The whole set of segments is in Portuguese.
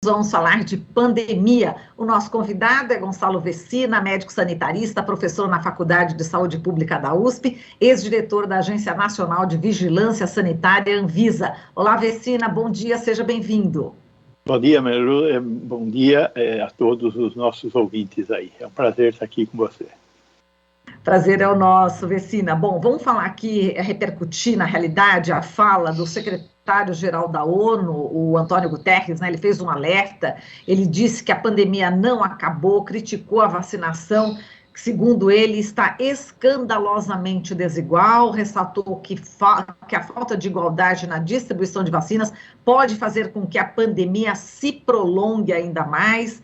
Vamos falar de pandemia. O nosso convidado é Gonçalo Vecina, médico sanitarista, professor na Faculdade de Saúde Pública da USP, ex-diretor da Agência Nacional de Vigilância Sanitária, Anvisa. Olá, Vecina, bom dia, seja bem-vindo. Bom dia, Meru. Bom dia a todos os nossos ouvintes aí. É um prazer estar aqui com você. Prazer é o nosso, Vecina. Bom, vamos falar aqui, repercutir, na realidade, a fala do secretário-geral da ONU, o Antônio Guterres, né? Ele fez um alerta, ele disse que a pandemia não acabou, criticou a vacinação, que, segundo ele, está escandalosamente desigual, ressaltou que a falta de igualdade na distribuição de vacinas pode fazer com que a pandemia se prolongue ainda mais.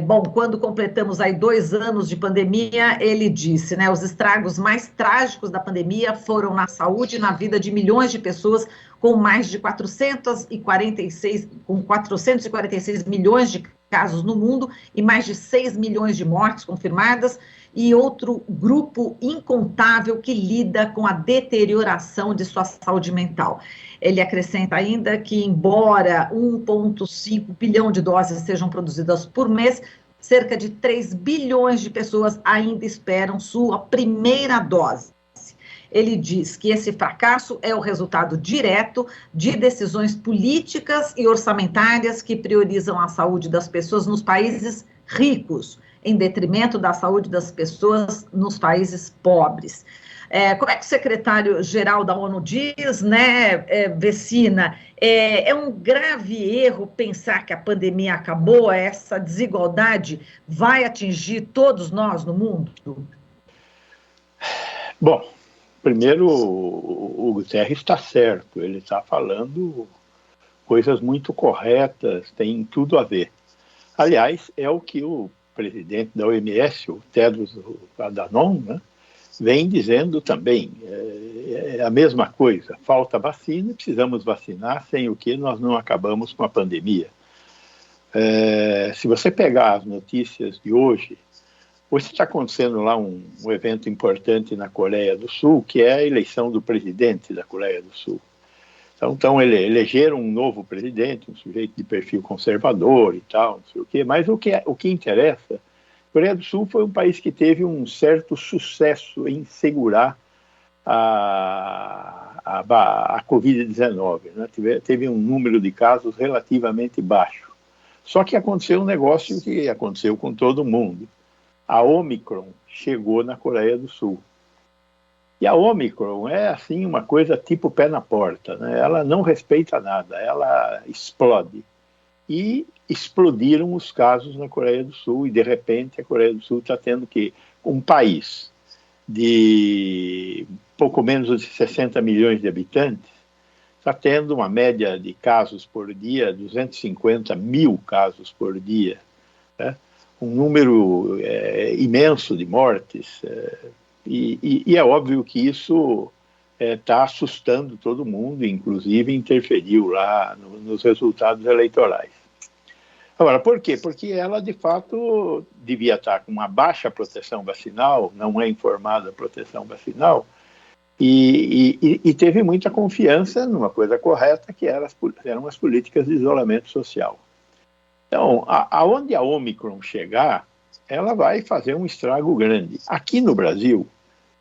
Bom, quando completamos aí 2 anos de pandemia, ele disse, né, os estragos mais trágicos da pandemia foram na saúde e na vida de milhões de pessoas, com mais de 446 milhões de casos no mundo e mais de 6 milhões de mortes confirmadas, e outro grupo incontável que lida com a deterioração de sua saúde mental. Ele acrescenta ainda que, embora 1,5 bilhão de doses sejam produzidas por mês, cerca de 3 bilhões de pessoas ainda esperam sua primeira dose. Ele diz que esse fracasso é o resultado direto de decisões políticas e orçamentárias que priorizam a saúde das pessoas nos países ricos, em detrimento da saúde das pessoas nos países pobres. Como é que o secretário-geral da ONU diz, né, Vecina? É um grave erro pensar que a pandemia acabou, essa desigualdade vai atingir todos nós no mundo? Bom, primeiro, o Guterres está certo, ele está falando coisas muito corretas, tem tudo a ver. Aliás, é o que o presidente da OMS, o Tedros Adhanom, né, vem dizendo também. É a mesma coisa, falta vacina, precisamos vacinar, sem o que nós não acabamos com a pandemia. Se você pegar as notícias de hoje está acontecendo lá um evento importante na Coreia do Sul, que é a eleição do presidente da Coreia do Sul. Então elegeram um novo presidente, um sujeito de perfil conservador e tal, não sei o quê, mas o que interessa, a Coreia do Sul foi um país que teve um certo sucesso em segurar a Covid-19, né? Teve um número de casos relativamente baixo. Só que aconteceu um negócio que aconteceu com todo mundo. A Omicron chegou na Coreia do Sul. E a Omicron é assim uma coisa tipo pé na porta, né? Ela não respeita nada, ela explode. E explodiram os casos na Coreia do Sul, e de repente a Coreia do Sul está tendo que, um país de pouco menos de 60 milhões de habitantes, está tendo uma média de casos por dia, 250 mil casos por dia, né? Um número imenso de mortes, e é óbvio que isso está assustando todo mundo, inclusive interferiu lá nos resultados eleitorais. Agora, por quê? Porque ela, de fato, devia estar com uma baixa proteção vacinal, não é informada a proteção vacinal, e teve muita confiança numa coisa correta, que eram as políticas de isolamento social. Então, aonde a Omicron chegar, ela vai fazer um estrago grande. Aqui no Brasil,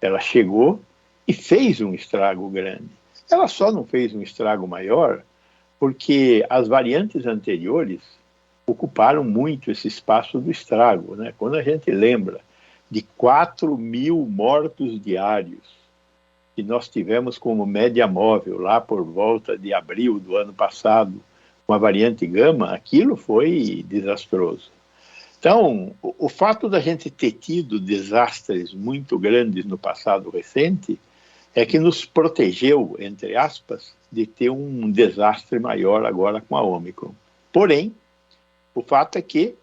ela chegou e fez um estrago grande. Ela só não fez um estrago maior porque as variantes anteriores ocuparam muito esse espaço do estrago, né? Quando a gente lembra de 4 mil mortos diários que nós tivemos como média móvel lá por volta de abril do ano passado, com a variante Gama, aquilo foi desastroso. Então, o fato da gente ter tido desastres muito grandes no passado recente é que nos protegeu, entre aspas, de ter um desastre maior agora com a Omicron. Porém, o fato é que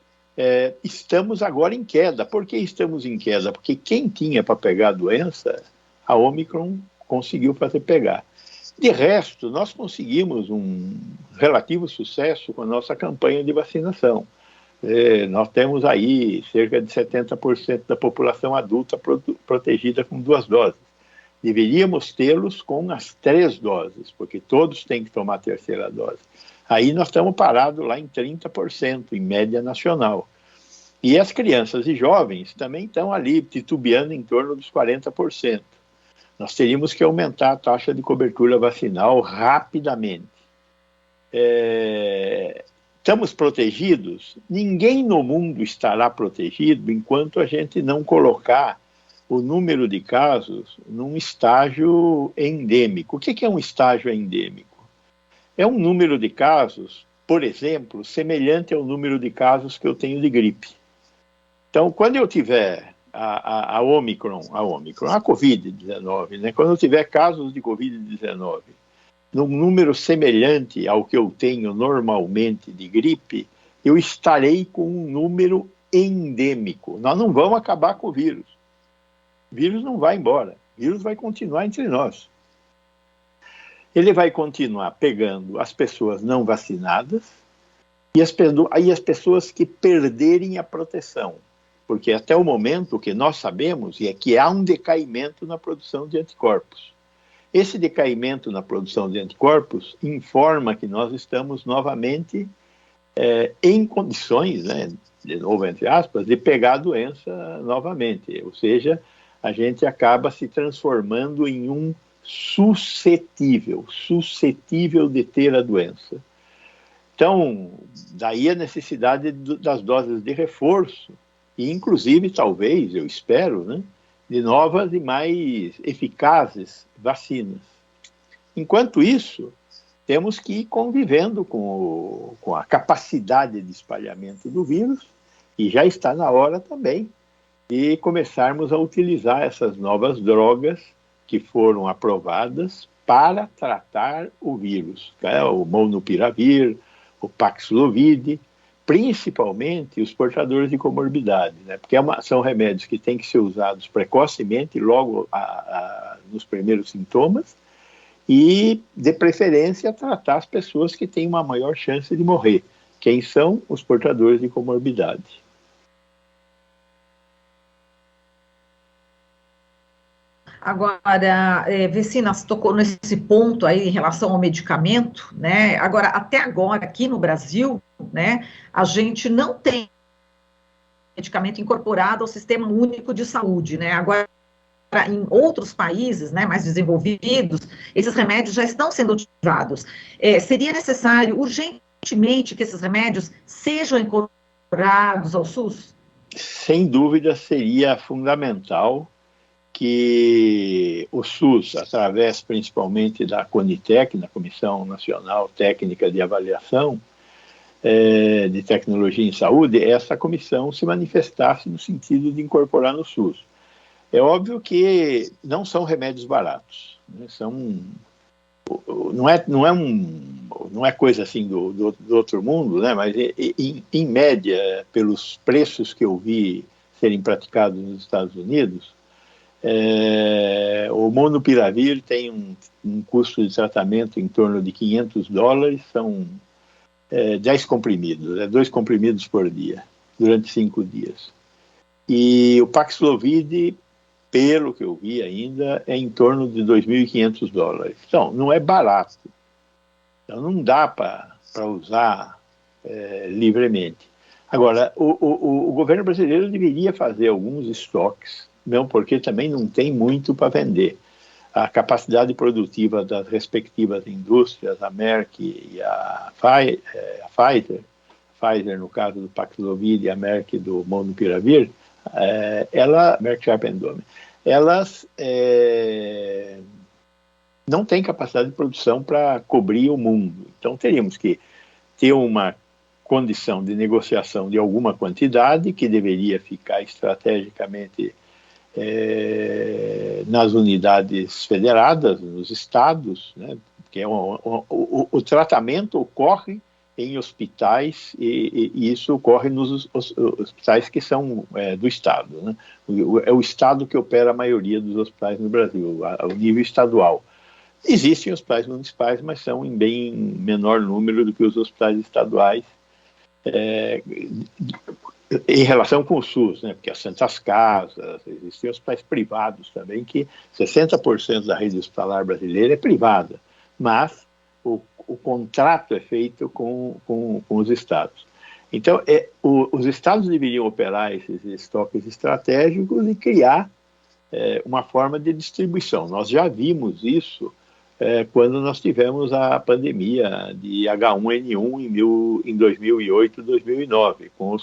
estamos agora em queda. Por que estamos em queda? Porque quem tinha para pegar a doença, a Omicron conseguiu fazer pegar. De resto, nós conseguimos um relativo sucesso com a nossa campanha de vacinação. Nós temos aí cerca de 70% da população adulta protegida com 2 doses. Deveríamos tê-los com as 3 doses, porque todos têm que tomar a 3ª dose. Aí nós estamos parados lá em 30%, em média nacional. E as crianças e jovens também estão ali titubeando em torno dos 40%. Nós teríamos que aumentar a taxa de cobertura vacinal rapidamente. Estamos protegidos? Ninguém no mundo estará protegido enquanto a gente não colocar o número de casos num estágio endêmico. O que é um estágio endêmico? É um número de casos, por exemplo, semelhante ao número de casos que eu tenho de gripe. Então, quando eu tiver a Covid-19, né? Quando eu tiver casos de Covid-19 num número semelhante ao que eu tenho normalmente de gripe, eu estarei com um número endêmico. Nós não vamos acabar com o vírus. O vírus não vai embora. O vírus vai continuar entre nós. Ele vai continuar pegando as pessoas não vacinadas e as pessoas que perderem a proteção. Porque até o momento o que nós sabemos é que há um decaimento na produção de anticorpos. Esse decaimento na produção de anticorpos informa que nós estamos novamente em condições, né, de novo entre aspas, de pegar a doença novamente. Ou seja, a gente acaba se transformando em um suscetível de ter a doença. Então, daí a necessidade das doses de reforço, e inclusive, talvez, eu espero, né, de novas e mais eficazes vacinas. Enquanto isso, temos que ir convivendo com a capacidade de espalhamento do vírus, e já está na hora também de começarmos a utilizar essas novas drogas que foram aprovadas para tratar o vírus, né? O Molnupiravir, o Paxlovid, principalmente os portadores de comorbidade, né? Porque são remédios que têm que ser usados precocemente, logo nos primeiros sintomas, e, de preferência, tratar as pessoas que têm uma maior chance de morrer. Quem são os portadores de comorbidade? Agora, Vecina, você tocou nesse ponto aí em relação ao medicamento, né? Agora, até agora, aqui no Brasil, né, a gente não tem medicamento incorporado ao Sistema Único de Saúde, né? Agora, em outros países, né, mais desenvolvidos, esses remédios já estão sendo utilizados. Seria necessário, urgentemente, que esses remédios sejam incorporados ao SUS? Sem dúvida, seria fundamental que o SUS, através principalmente da CONITEC, da Comissão Nacional Técnica de Avaliação de Tecnologia em Saúde, essa comissão se manifestasse no sentido de incorporar no SUS. É óbvio que não são remédios baratos, né? Não é coisa assim do outro mundo, né? Mas em média, pelos preços que eu vi serem praticados nos Estados Unidos, o Molnupiravir tem um custo de tratamento em torno de $500, são 10 comprimidos, 2 comprimidos por dia, durante 5 dias. E o Paxlovid, pelo que eu vi ainda, é em torno de $2.500. Então, não é barato. Então, não dá para usar livremente. Agora, o governo brasileiro deveria fazer alguns estoques, não, porque também não tem muito para vender. A capacidade produtiva das respectivas indústrias, a Merck e a Pfizer, no caso do Paxlovid, e a Merck do Molnupiravir, Merck Sharp & Dohme, elas não têm capacidade de produção para cobrir o mundo. Então, teríamos que ter uma condição de negociação de alguma quantidade que deveria ficar estrategicamente nas unidades federadas, nos estados, né? Porque o tratamento ocorre em hospitais e isso ocorre nos hospitais que são do estado, né? É o estado que opera a maioria dos hospitais no Brasil, ao nível estadual. Existem hospitais municipais, mas são em bem menor número do que os hospitais estaduais, em relação com o SUS, né? Porque as Santas Casas, existem hospitais privados também, que 60% da rede hospitalar brasileira é privada, mas o contrato é feito com os estados. Então, os estados deveriam operar esses estoques estratégicos e criar uma forma de distribuição. Nós já vimos isso quando nós tivemos a pandemia de H1N1 em 2008, 2009, com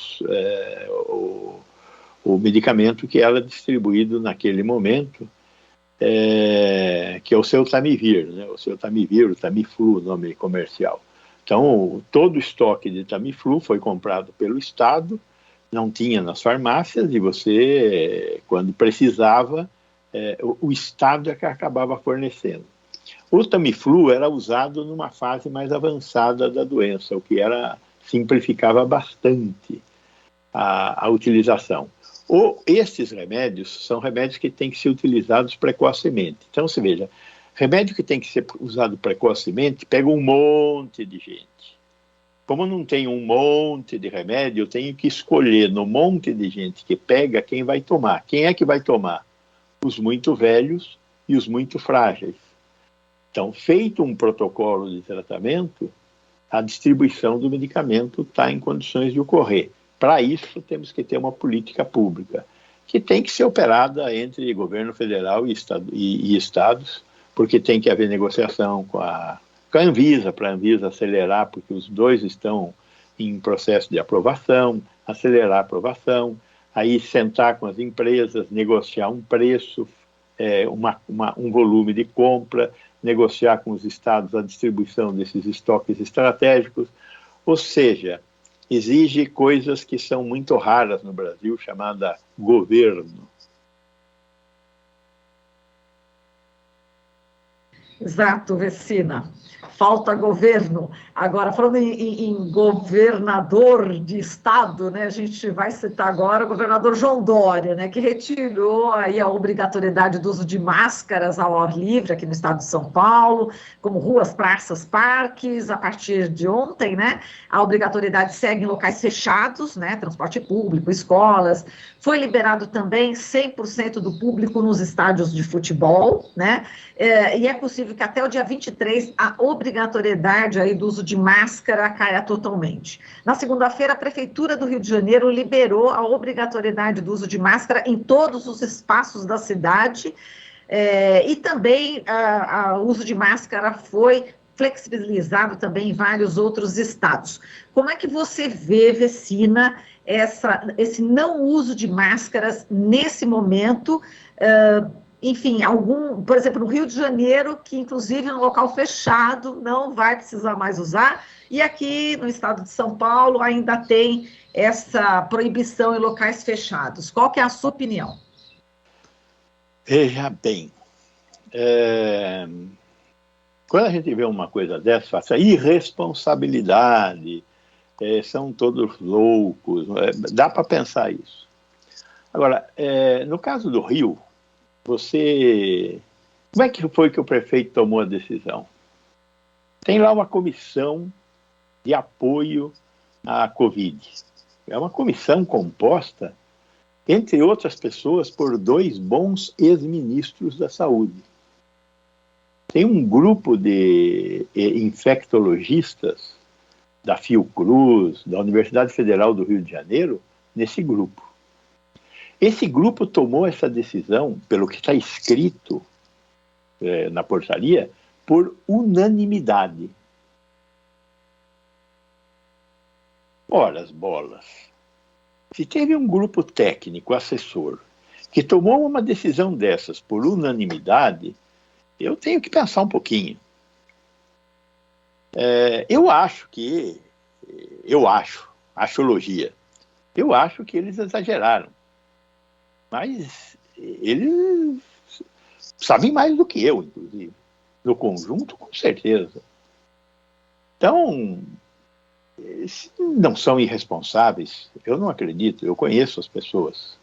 o medicamento que era distribuído naquele momento, que é o Celtamivir, né? O Celtamivir, o Tamiflu, o nome comercial. Então, todo o estoque de Tamiflu foi comprado pelo Estado, não tinha nas farmácias, e você, quando precisava, o Estado é que acabava fornecendo. O Tamiflu era usado numa fase mais avançada da doença, o que simplificava bastante a utilização. Esses remédios são remédios que têm que ser utilizados precocemente. Então, você veja, remédio que tem que ser usado precocemente pega um monte de gente. Como não tem um monte de remédio, eu tenho que escolher no monte de gente que pega quem vai tomar. Quem é que vai tomar? Os muito velhos e os muito frágeis. Então, feito um protocolo de tratamento, a distribuição do medicamento está em condições de ocorrer. Para isso, temos que ter uma política pública, que tem que ser operada entre governo federal e estados, porque tem que haver negociação com a Anvisa, para a Anvisa acelerar, porque os dois estão em processo de aprovação, acelerar a aprovação, aí sentar com as empresas, negociar um preço, um volume de compra, negociar com os estados a distribuição desses estoques estratégicos, ou seja, exige coisas que são muito raras no Brasil, chamada governo. Exato, Vecina. Falta governo. Agora, falando em governador de estado, né, a gente vai citar agora o governador João Dória, né, que retirou aí a obrigatoriedade do uso de máscaras ao ar livre aqui no estado de São Paulo, como ruas, praças, parques. A partir de ontem, né, a obrigatoriedade segue em locais fechados, né, transporte público, escolas. Foi liberado também 100% do público nos estádios de futebol, né, e é possível que até o dia 23 a obrigatoriedade aí do uso de máscara caia totalmente. Na segunda-feira, a Prefeitura do Rio de Janeiro liberou a obrigatoriedade do uso de máscara em todos os espaços da cidade, e também o uso de máscara foi flexibilizado também em vários outros estados. Como é que você vê, Vecina, esse não uso de máscaras nesse momento? Enfim, por exemplo, no Rio de Janeiro, que inclusive no local fechado não vai precisar mais usar, e aqui no estado de São Paulo ainda tem essa proibição em locais fechados. Qual que é a sua opinião? Veja bem, quando a gente vê uma coisa dessa, essa irresponsabilidade, são todos loucos, dá para pensar isso. Agora, no caso do Rio, como é que foi que o prefeito tomou a decisão? Tem lá uma comissão de apoio à Covid. É uma comissão composta, entre outras pessoas, por 2 bons ex-ministros da saúde. Tem um grupo de infectologistas da Fiocruz, da Universidade Federal do Rio de Janeiro, nesse grupo. Esse grupo tomou essa decisão, pelo que está escrito na portaria, por unanimidade. Ora, as bolas. Se teve um grupo técnico, assessor, que tomou uma decisão dessas por unanimidade, eu tenho que pensar um pouquinho. Eu acho que eles exageraram. Mas eles sabem mais do que eu, inclusive. No conjunto, com certeza. Então, eles não são irresponsáveis. Eu não acredito, eu conheço as pessoas.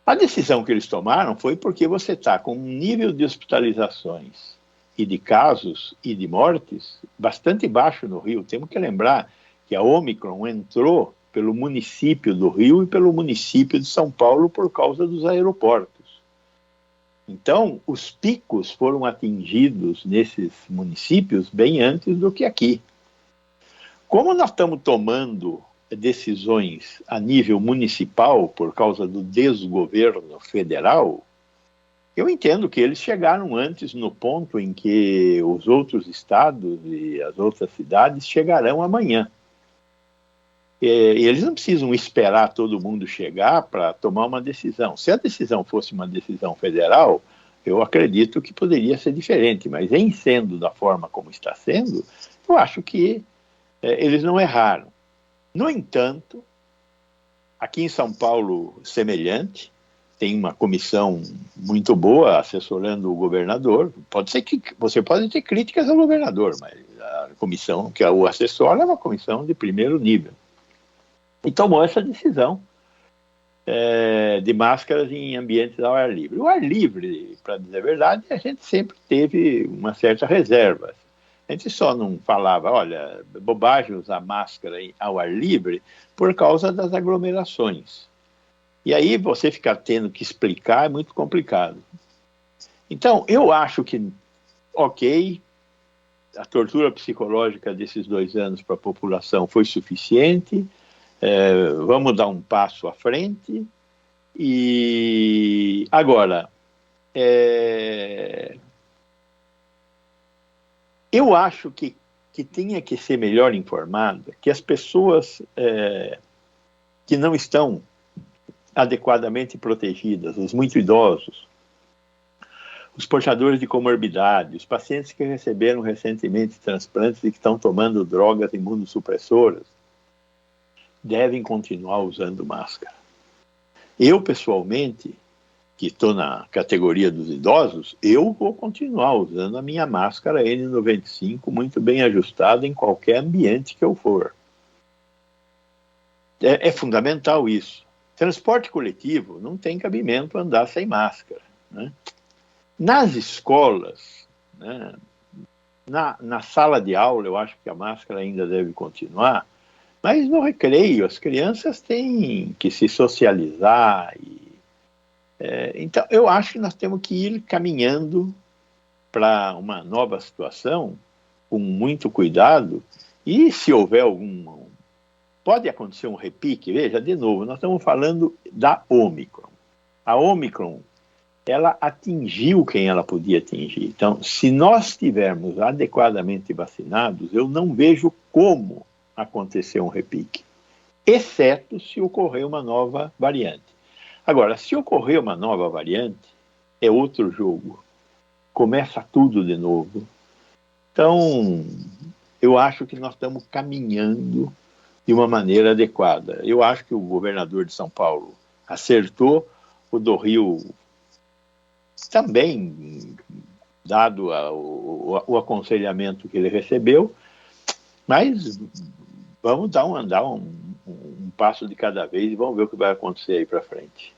A decisão que eles tomaram foi porque você está com um nível de hospitalizações e de casos e de mortes bastante baixo no Rio. Temos que lembrar que a Ômicron entrou pelo município do Rio e pelo município de São Paulo por causa dos aeroportos. Então, os picos foram atingidos nesses municípios bem antes do que aqui. Como nós estamos tomando decisões a nível municipal por causa do desgoverno federal, eu entendo que eles chegaram antes no ponto em que os outros estados e as outras cidades chegarão amanhã. E eles não precisam esperar todo mundo chegar para tomar uma decisão. Se a decisão fosse uma decisão federal, eu acredito que poderia ser diferente, mas em sendo da forma como está sendo, eu acho que eles não erraram. No entanto, aqui em São Paulo, semelhante, tem uma comissão muito boa assessorando o governador. Pode ser que você pode ter críticas ao governador, mas a comissão que o assessora é uma comissão de primeiro nível. E tomou essa decisão de máscaras em ambientes ao ar livre. O ar livre, para dizer a verdade, a gente sempre teve uma certa reserva. A gente só não falava, olha, bobagem usar máscara ao ar livre por causa das aglomerações. E aí você ficar tendo que explicar é muito complicado. Então, eu acho que, ok, a tortura psicológica desses 2 anos para a população foi suficiente, vamos dar um passo à frente. E agora, eu acho que tinha que ser melhor informada, que as pessoas que não estão adequadamente protegidas, os muito idosos, os portadores de comorbidade, os pacientes que receberam recentemente transplantes e que estão tomando drogas imunossupressoras, devem continuar usando máscara. Eu, pessoalmente, que estou na categoria dos idosos, eu vou continuar usando a minha máscara N95 muito bem ajustada em qualquer ambiente que eu for. É fundamental isso. Transporte coletivo não tem cabimento andar sem máscara, né? Nas escolas, né, na sala de aula, eu acho que a máscara ainda deve continuar, mas no recreio, as crianças têm que se socializar. Então, eu acho que nós temos que ir caminhando para uma nova situação, com muito cuidado, e se houver pode acontecer um repique. Veja, de novo, nós estamos falando da Ômicron. A Ômicron, ela atingiu quem ela podia atingir. Então, se nós estivermos adequadamente vacinados, eu não vejo como acontecer um repique, exceto se ocorrer uma nova variante. Agora, se ocorrer uma nova variante, é outro jogo. Começa tudo de novo. Então, eu acho que nós estamos caminhando de uma maneira adequada. Eu acho que o governador de São Paulo acertou, o do Rio também, dado o aconselhamento que ele recebeu, mas vamos dar um passo de cada vez e vamos ver o que vai acontecer aí para frente.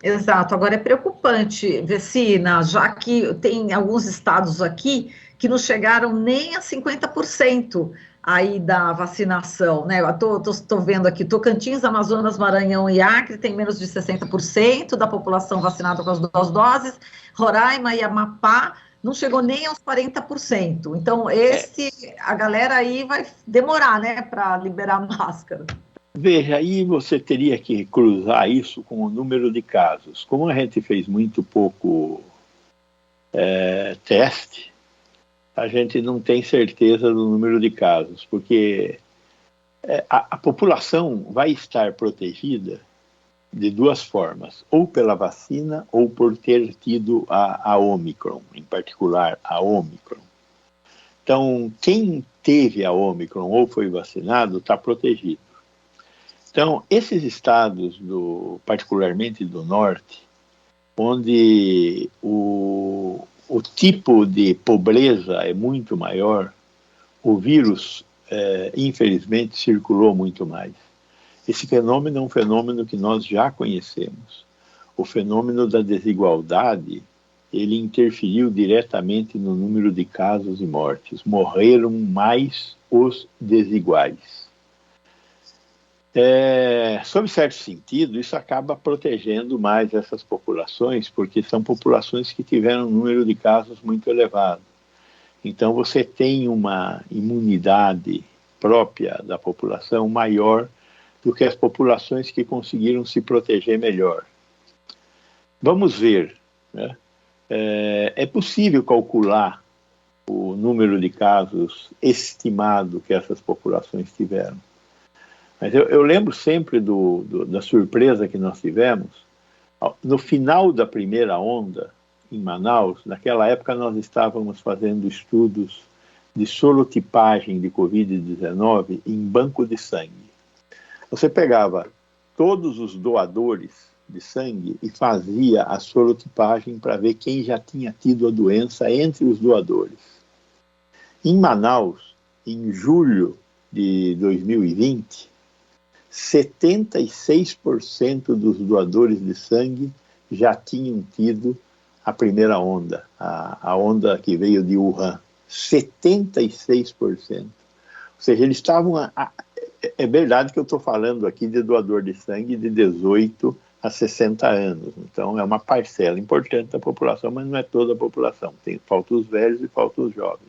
Exato. Agora é preocupante, Vecina, já que tem alguns estados aqui que não chegaram nem a 50% aí da vacinação, né? Eu tô vendo aqui, Tocantins, Amazonas, Maranhão e Acre tem menos de 60% da população vacinada com as 2 doses, Roraima e Amapá não chegou nem aos 40%. Então, a galera aí vai demorar, né, para liberar máscara. Veja, aí você teria que cruzar isso com o número de casos. Como a gente fez muito pouco teste, a gente não tem certeza do número de casos, porque a população vai estar protegida de 2 formas, ou pela vacina ou por ter tido a Ômicron, em particular a Ômicron. Então, quem teve a Ômicron ou foi vacinado está protegido. Então, esses estados, particularmente do norte, onde o tipo de pobreza é muito maior, o vírus, infelizmente, circulou muito mais. Esse fenômeno é um fenômeno que nós já conhecemos. O fenômeno da desigualdade, ele interferiu diretamente no número de casos e mortes. Morreram mais os desiguais. Sob certo sentido, isso acaba protegendo mais essas populações, porque são populações que tiveram um número de casos muito elevado. Então, você tem uma imunidade própria da população maior do que as populações que conseguiram se proteger melhor. Vamos ver, né? É possível calcular o número de casos estimado que essas populações tiveram. Mas eu lembro sempre da surpresa que nós tivemos. No final da primeira onda, em Manaus, naquela época nós estávamos fazendo estudos de sorotipagem de Covid-19 em banco de sangue. Você pegava todos os doadores de sangue e fazia a sorotipagem para ver quem já tinha tido a doença entre os doadores. Em Manaus, em julho de 2020, 76% dos doadores de sangue já tinham tido a primeira onda, a onda que veio de Wuhan. 76%. Ou seja, eles estavam... É verdade que eu estou falando aqui de doador de sangue de 18 a 60 anos. Então, é uma parcela importante da população, mas não é toda a população. Falta os velhos e falta os jovens.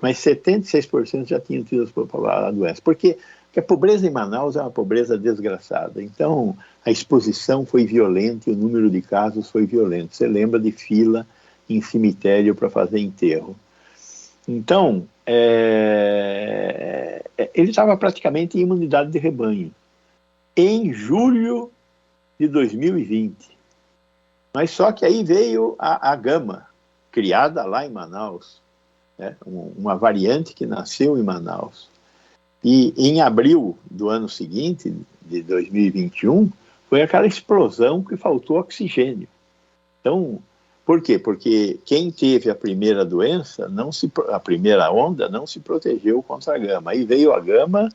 Mas 76% já tinham tido a doença. Porque a pobreza em Manaus é uma pobreza desgraçada. Então, a exposição foi violenta e o número de casos foi violento. Você lembra de fila em cemitério para fazer enterro. Então, ele estava praticamente em imunidade de rebanho. Em julho de 2020. Mas só que aí veio a Gama, criada lá em Manaus, né? Uma variante que nasceu em Manaus. E em abril do ano seguinte, de 2021, foi aquela explosão que faltou oxigênio. Então, por quê? Porque quem teve a primeira doença, a primeira onda, não se protegeu contra a Gama. Aí veio a Gama,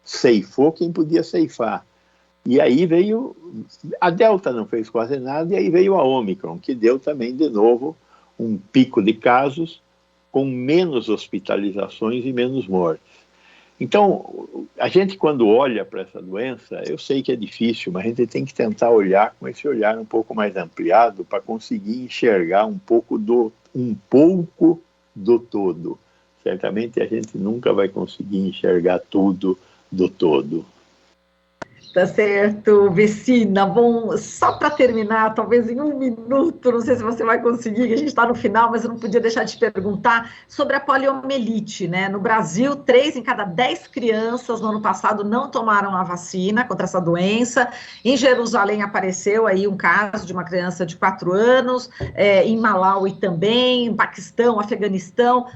ceifou quem podia ceifar. E aí veio... A Delta não fez quase nada, e aí veio a Ômicron, que deu também, de novo, um pico de casos com menos hospitalizações e menos mortes. Então, a gente quando olha para essa doença, eu sei que é difícil, mas a gente tem que tentar olhar com esse olhar um pouco mais ampliado para conseguir enxergar um pouco do todo. Certamente a gente nunca vai conseguir enxergar tudo do todo. Tá certo, Vecina. Bom, só para terminar, talvez em 1 minuto, não sei se você vai conseguir, que a gente está no final, mas eu não podia deixar de te perguntar sobre a poliomielite, né? No Brasil, 3 em cada 10 crianças no ano passado não tomaram a vacina contra essa doença. Em Jerusalém apareceu aí um caso de uma criança de 4 anos, em Malawi também, em Paquistão, Afeganistão.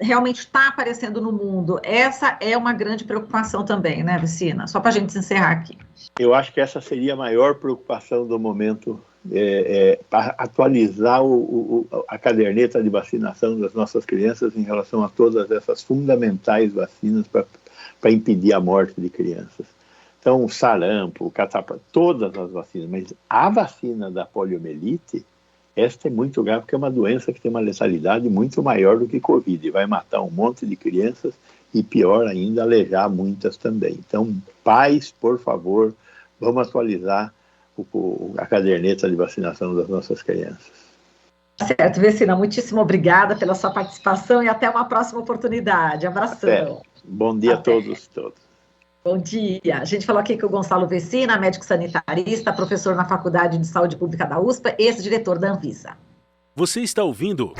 Realmente está aparecendo no mundo. Essa é uma grande preocupação também, né, Vecina? Só para a gente encerrar aqui. Eu acho que essa seria a maior preocupação do momento, para atualizar a caderneta de vacinação das nossas crianças em relação a todas essas fundamentais vacinas para impedir a morte de crianças. Então, sarampo, catapora, todas as vacinas, mas a vacina da poliomielite, esta é muito grave, porque é uma doença que tem uma letalidade muito maior do que Covid. Vai matar um monte de crianças e, pior ainda, alejar muitas também. Então, pais, por favor, vamos atualizar a caderneta de vacinação das nossas crianças. Certo, Vecina, muitíssimo obrigada pela sua participação e até uma próxima oportunidade. Abração. Até. Bom dia a todos. Bom dia. A gente falou aqui com o Gonçalo Vecina, médico sanitarista, professor na Faculdade de Saúde Pública da USP, ex-diretor da Anvisa. Você está ouvindo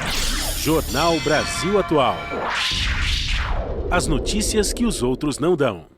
Jornal Brasil Atual. As notícias que os outros não dão.